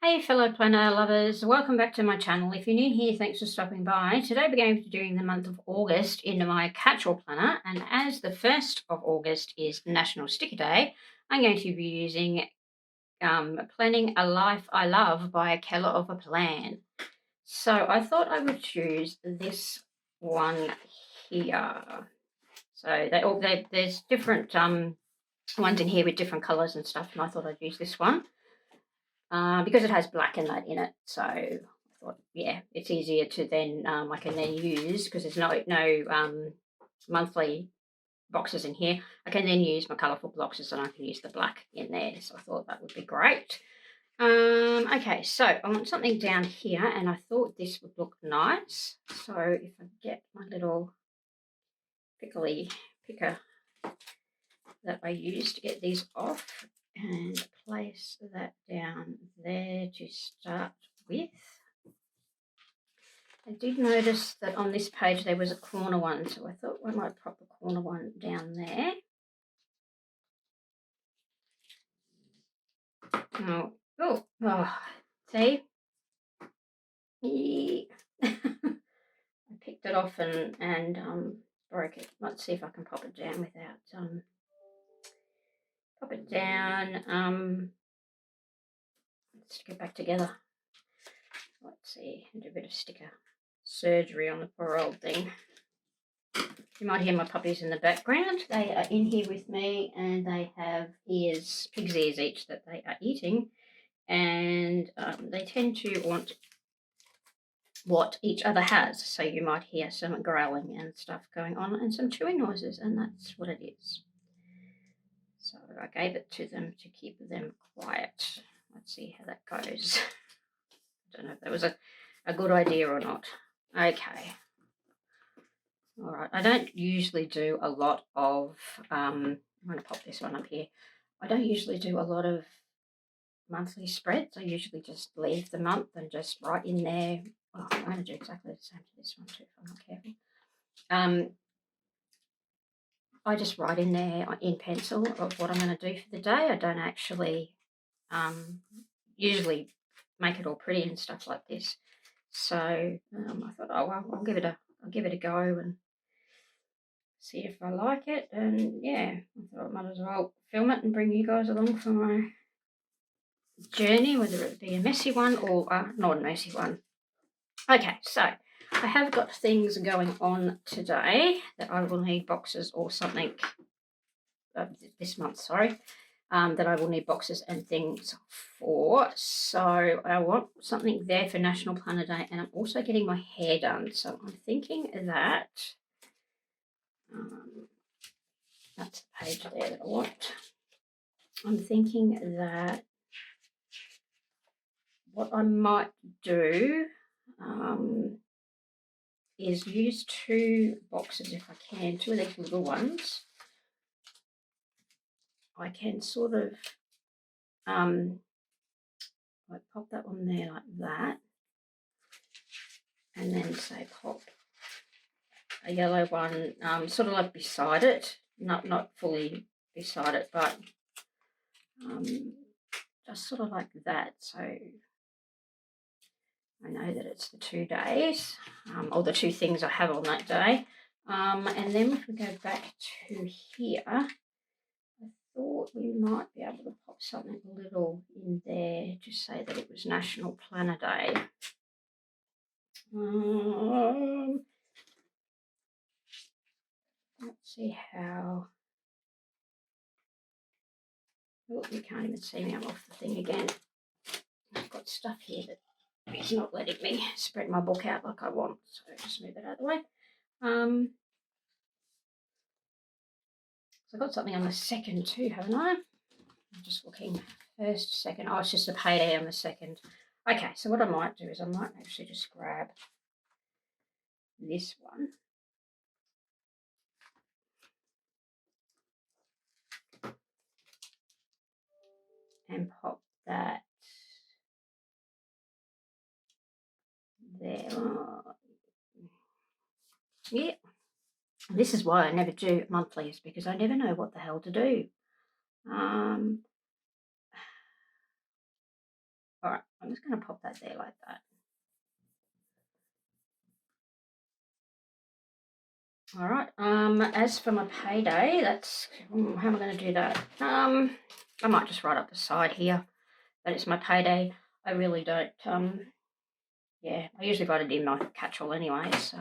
Hey fellow planner lovers, welcome back to my channel. If you're new here, thanks for stopping by. Today we're going to be doing the month of August in my catch-all planner, and as the 1st of August is National Sticker Day, I'm going to be using Planning a Life I Love by a Keller of a Plan. So I thought I would choose this one here. So there's different ones in here with different colours and stuff, and I thought I'd use this one. Because it has black and that in it, so I thought, yeah, it's easier to then I can then use, because there's no monthly boxes in here. I can then use my colourful boxes and I can use the black in there. So I thought that would be great. Okay, so I want something down here, and I thought this would look nice. So if I get my little pickly picker that I use to get these off, and place that down there to start with. I did notice that on this page there was a corner one, so I thought I might pop the corner one down there. See? I picked it off and broke it. Let's see if I can pop it down without pop it down. Let's stick it back together. Let's see, do a bit of sticker surgery on the poor old thing. You might hear my puppies in the background. They are in here with me, and they have ears, pig's ears each, that they are eating, and they tend to want what each other has. So you might hear some growling and stuff going on and some chewing noises, and that's what it is. So I gave it to them to keep them quiet. Let's see how that goes. I don't know if that was a good idea or not. Okay. All right. I don't usually do a lot of, I'm going to pop this one up here. I don't usually do a lot of monthly spreads. I usually just leave the month and just write in there. Oh, I'm going to do exactly the same to this one too if I'm not careful. I just write in there in pencil of what I'm going to do for the day. I don't actually usually make it all pretty and stuff like this. So I thought, oh well, I'll give it a go and see if I like it. And yeah, I thought I might as well film it and bring you guys along for my journey, whether it be a messy one or not a messy one. Okay, so I have got things going on today that I will need boxes or something this month, sorry, that I will need boxes and things for. So I want something there for National Planner Day, and I'm also getting my hair done. So I'm thinking that that's the page there that I want. I'm thinking that what I might do is use 2 boxes if I can, 2 of these little ones. I can sort of like pop that one there like that, and then say pop a yellow one sort of like beside it, not fully beside it, but just sort of like that. So I know that it's the 2 days, or the 2 things I have on that day. And then if we go back to here, I thought we might be able to pop something a little in there to say that it was National Planner Day. Let's see how. Oh, you can't even see me. I'm off the thing again. I've got stuff here that it's not letting me spread my book out like I want, so just move it out of the way. So I've got something on the 2nd too, haven't I? I'm just looking. 1st, 2nd. Oh, it's just a payday on the 2nd. Okay, so what I might do is I might actually just grab this one. And pop that there. Yeah. This is why I never do monthlies, because I never know what the hell to do. All right, I'm just going to pop that there like that. All right. As for my payday, that's how am I going to do that? I might just write up the side here that it's my payday. I really don't. Yeah, I usually write it in my catch-all anyway. So,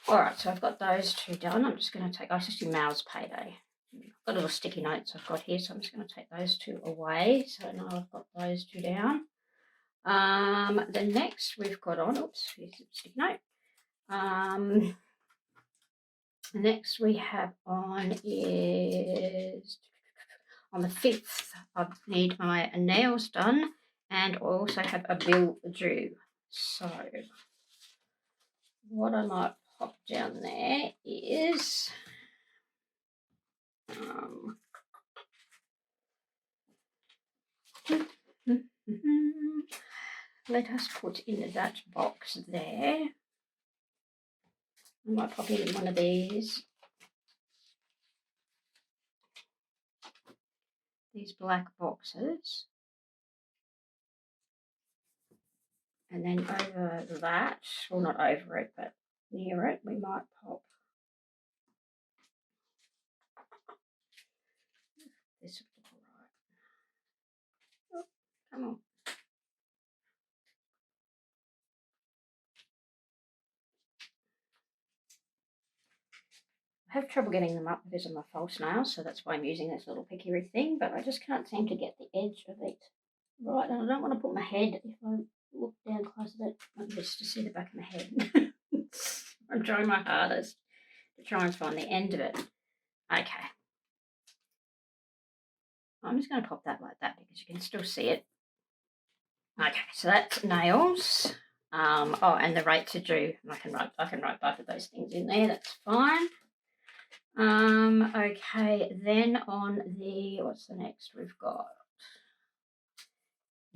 all right. So I've got those two done. I'm just going to take. I just do Mal's payday. I've got little sticky notes I've got here, so I'm just going to take those two away. So now I've got those two down. The next we've got on. Oops, here's a sticky note. Next we have on is on the 5th. I need my nails done, and I also have a bill due. So what I might pop down there is let us put in that box there. I might pop in one of these black boxes, and then over that, well, not over it, but near it, we might pop this. All right. Oh, come on. I have trouble getting them up because of my false nails, so that's why I'm using this little pickery thing, but I just can't seem to get the edge of it right, and I don't want to put my head, if I look down close a bit, just to see the back of my head. I'm trying my hardest to try and find the end of it. Okay. I'm just going to pop that like that because you can still see it. Okay, so that's nails. Oh, and the rates are due. I can write both of those things in there. That's fine. Okay, then on the, what's the next we've got?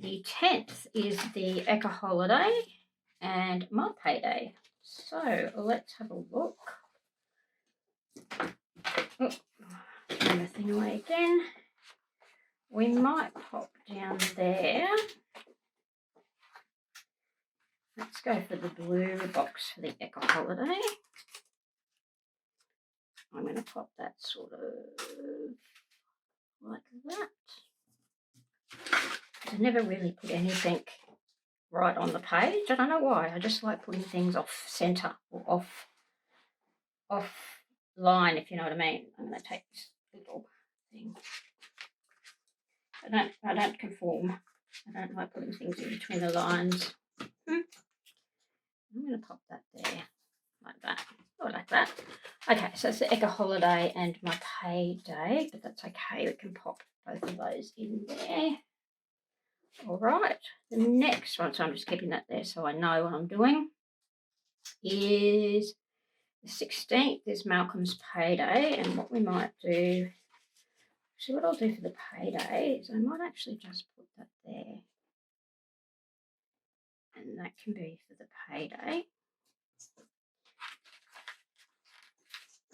The 10th is the Echo holiday and my payday. So let's have a look. Oh, turn the thing away again. We might pop down there. Let's go for the blue box for the Echo holiday. I'm going to pop that sort of like that. I never really put anything right on the page. I don't know why. I just like putting things off centre or off line, if you know what I mean. I'm going to take this little thing. I don't conform. I don't like putting things in between the lines. I'm going to pop that there like that. Or like that. Okay, so it's the Echo holiday and my payday, but that's okay. We can pop both of those in there. All right, the next one, so I'm just keeping that there so I know what I'm doing, is the 16th is Malcolm's payday, and what we might do, actually what I'll do for the payday is I might actually just put that there, and that can be for the payday.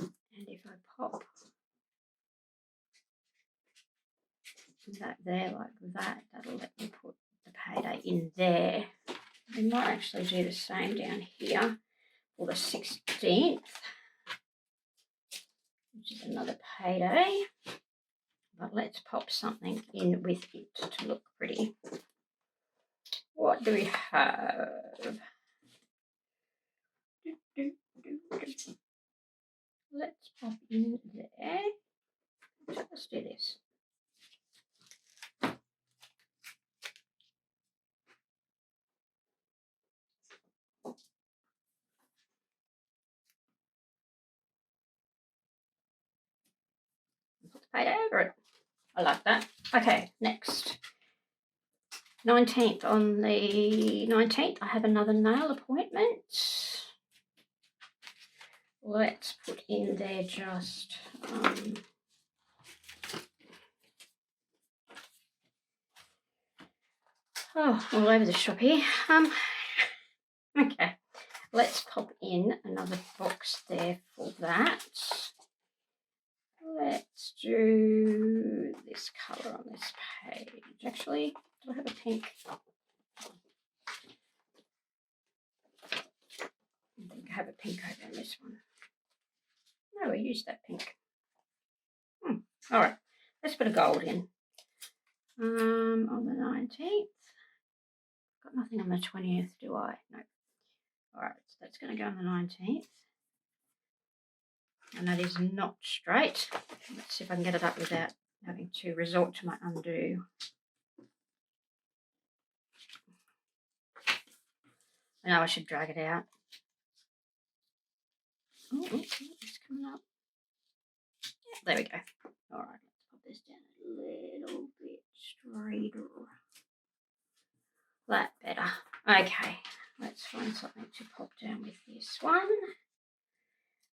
And if I pop that there like that, that'll let me put the payday in there. We might actually do the same down here for the 16th, which is another payday. But let's pop something in with it to look pretty. What do we have? Let's pop in there. So let's do this. Put the payday over it. I like that. Okay, next. 19th. On the 19th, I have another nail appointment. Let's put in there just all over the shop here. Okay, let's pop in another box there for that. Let's do this colour on this page. Actually, do I have a pink? I think I have a pink over on this one. No, we used that pink. All right, let's put a gold in. On the 19th. Got nothing on the 20th, do I? No. All right, so that's going to go on the 19th. And that is not straight. Let's see if I can get it up without having to resort to my undo. I know I should drag it out. Oh, it's coming up. Yeah, there we go. All right, let's pop this down a little bit straighter. That better. Okay, let's find something to pop down with this one.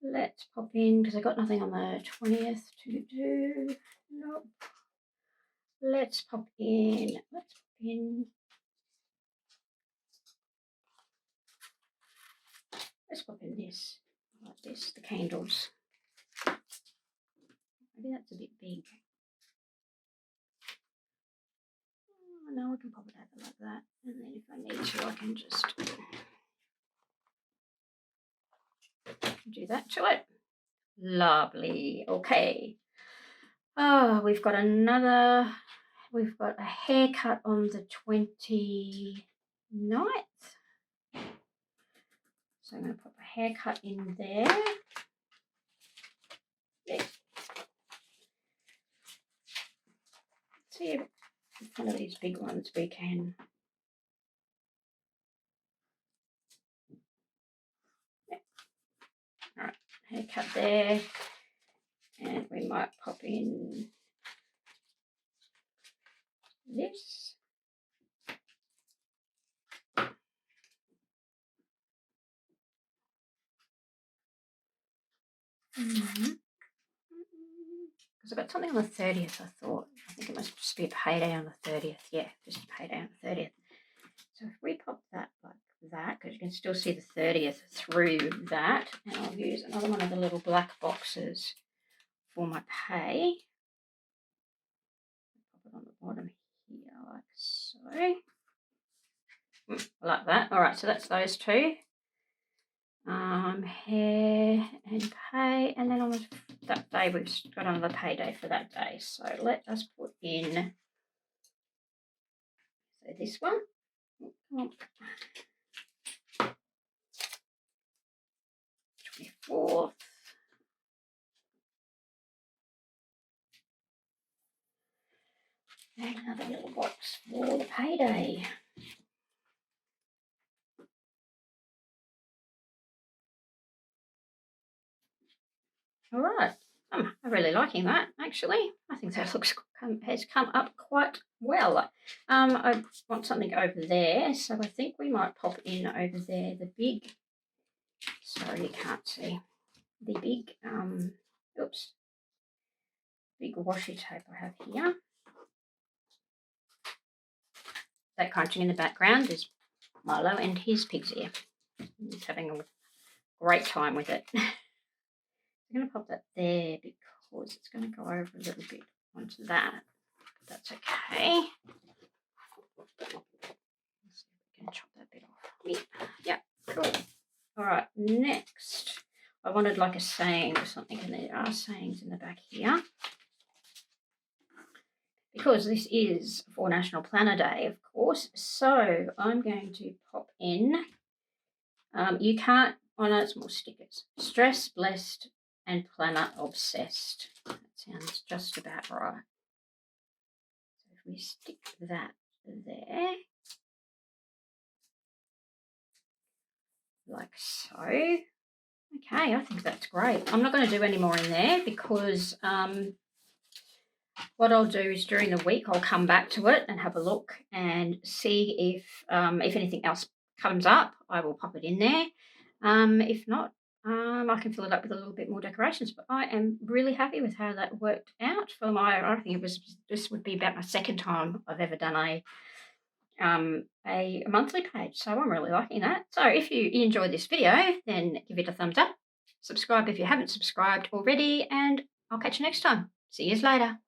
Let's pop in, because I got nothing on the 20th to do. Nope. Let's pop in. Let's pop in this, like this, the candles. Maybe that's a bit big. Oh, no, I can pop it over like that. And then if I need to, I can just do that to it. Lovely. Okay. Oh, we've got a haircut on the 29th. So I'm going to pop a haircut in there. Yeah. See if one of these big ones we can. Yeah. All right, haircut there. And we might pop in this. Because I got something on the 30th, I thought. I think it must just be a payday on the 30th. Yeah, just a payday on the 30th. So if we pop that like that, because you can still see the 30th through that, and I'll use another one of the little black boxes for my pay. Pop it on the bottom here like so. Like that. All right, so that's those two. Hair and pay, and then on that day we've got another payday for that day. So let us put in this one. Come on. 24th. And another little box for the payday. All right. I'm really liking that, actually. I think that has come up quite well. I want something over there, so I think we might pop in over there the big, sorry you can't see, the big, big washi tape I have here. That crunching in the background is Milo and his pig's ear. He's having a great time with it. I'm going to pop that there because it's going to go over a little bit onto that. But that's okay. Let's see if we can chop that bit off. Yeah, cool. All right, next. I wanted like a saying or something, and there are sayings in the back here. Because this is for National Planner Day, of course, so I'm going to pop in, you can't, oh no, it's more stickers. Stress, blessed, and planner obsessed. That sounds just about right. So if we stick that there, like so. Okay, I think that's great. I'm not going to do any more in there because what I'll do is during the week I'll come back to it and have a look and see if anything else comes up. I will pop it in there. If not, I can fill it up with a little bit more decorations. But I am really happy with how that worked out for my. I think this would be about my second time I've ever done a monthly page. So I'm really liking that. So if you enjoyed this video, then give it a thumbs up. Subscribe if you haven't subscribed already, and I'll catch you next time. See you later.